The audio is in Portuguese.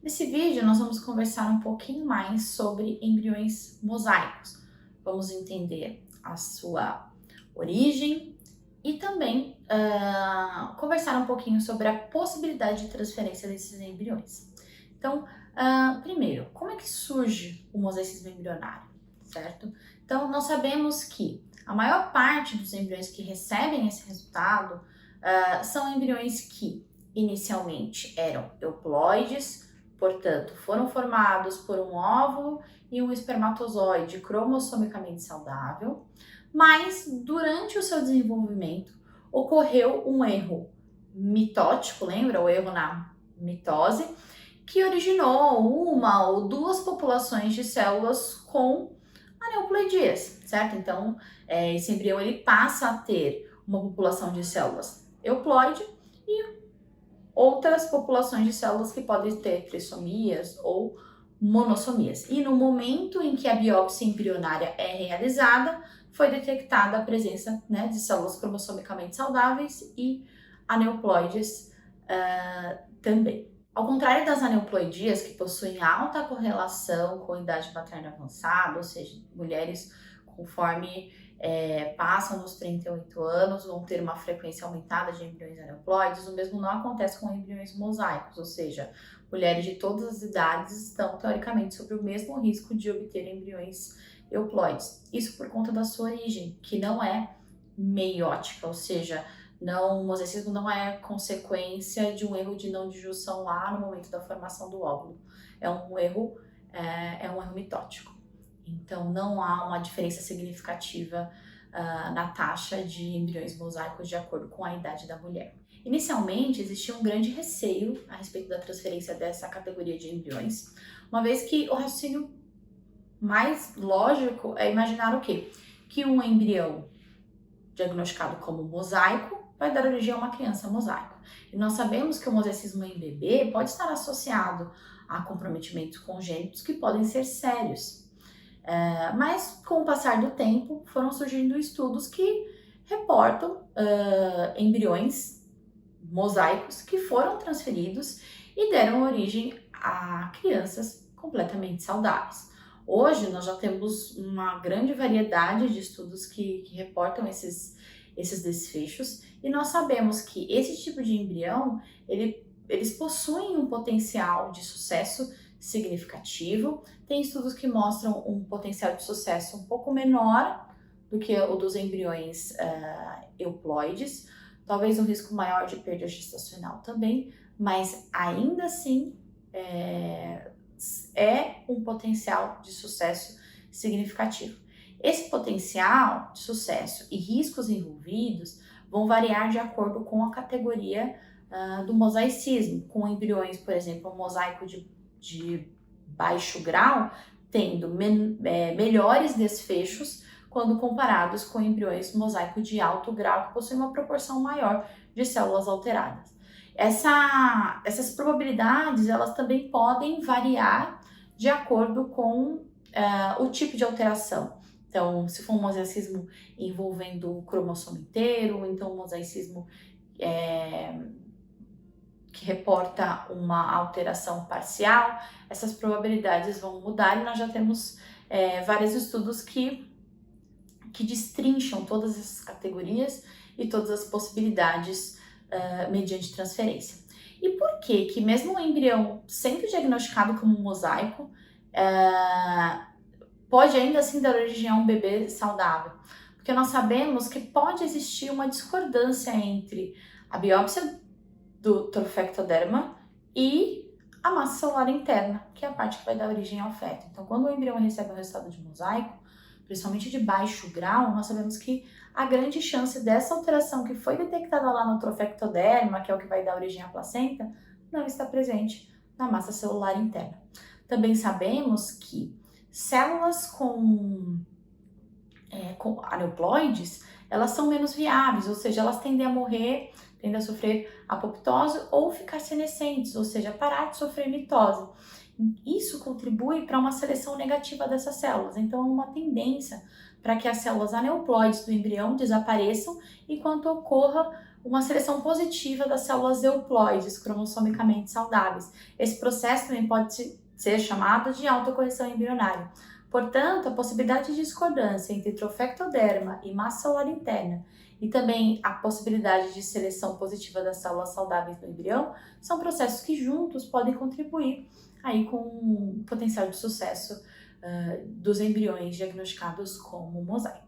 Nesse vídeo, nós vamos conversar um pouquinho mais sobre embriões mosaicos. Vamos entender a sua origem e também conversar um pouquinho sobre a possibilidade de transferência desses embriões. Então, primeiro, como é que surge o mosaicismo embrionário, certo? Então, nós sabemos que a maior parte dos embriões que recebem esse resultado são embriões que inicialmente eram euploides, portanto, foram formados por um óvulo e um espermatozoide cromossomicamente saudável, mas durante o seu desenvolvimento ocorreu um erro mitótico, lembra o erro na mitose, que originou uma ou duas populações de células com aneuploidias, certo? Então, esse embrião ele passa a ter uma população de células euploide e outras populações de células que podem ter trissomias ou monossomias. E no momento em que a biópsia embrionária é realizada, foi detectada a presença de células cromossomicamente saudáveis e aneuploides também. Ao contrário das aneuploidias, que possuem alta correlação com idade materna avançada, ou seja, mulheres conforme passam dos 38 anos, vão ter uma frequência aumentada de embriões aneuploides. O mesmo não acontece com embriões mosaicos, ou seja, mulheres de todas as idades estão teoricamente sob o mesmo risco de obter embriões euploides. Isso por conta da sua origem, que não é meiótica, ou seja, o mosaicismo não é consequência de um erro de não disjunção lá no momento da formação do óvulo. É um erro mitótico. Então, não há uma diferença significativa na taxa de embriões mosaicos de acordo com a idade da mulher. Inicialmente, existia um grande receio a respeito da transferência dessa categoria de embriões, uma vez que o raciocínio mais lógico é imaginar o quê? Que um embrião diagnosticado como mosaico vai dar origem a uma criança mosaico. E nós sabemos que o mosaicismo em bebê pode estar associado a comprometimentos congênitos que podem ser sérios. Mas com o passar do tempo foram surgindo estudos que reportam embriões mosaicos que foram transferidos e deram origem a crianças completamente saudáveis. Hoje nós já temos uma grande variedade de estudos que reportam esses desfechos e nós sabemos que esse tipo de embrião eles possuem um potencial de sucesso significativo. Tem estudos que mostram um potencial de sucesso um pouco menor do que o dos embriões euploides, talvez um risco maior de perda gestacional também, mas ainda assim é um potencial de sucesso significativo. Esse potencial de sucesso e riscos envolvidos vão variar de acordo com a categoria do mosaicismo, com embriões, por exemplo, um mosaico de baixo grau, tendo melhores desfechos quando comparados com embriões mosaico de alto grau, que possuem uma proporção maior de células alteradas. Essas probabilidades elas também podem variar de acordo com o tipo de alteração. Então, se for um mosaicismo envolvendo o cromossomo inteiro, então um mosaicismo que reporta uma alteração parcial, essas probabilidades vão mudar e nós já temos vários estudos que destrincham todas essas categorias e todas as possibilidades mediante transferência. E por que mesmo o embrião sendo diagnosticado como mosaico pode ainda assim dar origem a um bebê saudável? Porque nós sabemos que pode existir uma discordância entre a biópsia do trofectoderma e a massa celular interna, que é a parte que vai dar origem ao feto. Então, quando o embrião recebe o resultado de mosaico, principalmente de baixo grau, nós sabemos que a grande chance dessa alteração que foi detectada lá no trofectoderma, que é o que vai dar origem à placenta, não está presente na massa celular interna. Também sabemos que células com aneuploides, elas são menos viáveis, ou seja, elas tendem a morrer, tendem a sofrer apoptose ou ficar senescentes, ou seja, parar de sofrer mitose. Isso contribui para uma seleção negativa dessas células, então é uma tendência para que as células aneuploides do embrião desapareçam enquanto ocorra uma seleção positiva das células euploides, cromossomicamente saudáveis. Esse processo também pode ser chamado de autocorreção embrionária. Portanto, a possibilidade de discordância entre trofectoderma e massa celular interna e também a possibilidade de seleção positiva das células saudáveis do embrião são processos que juntos podem contribuir aí com o potencial de sucesso dos embriões diagnosticados como mosaico.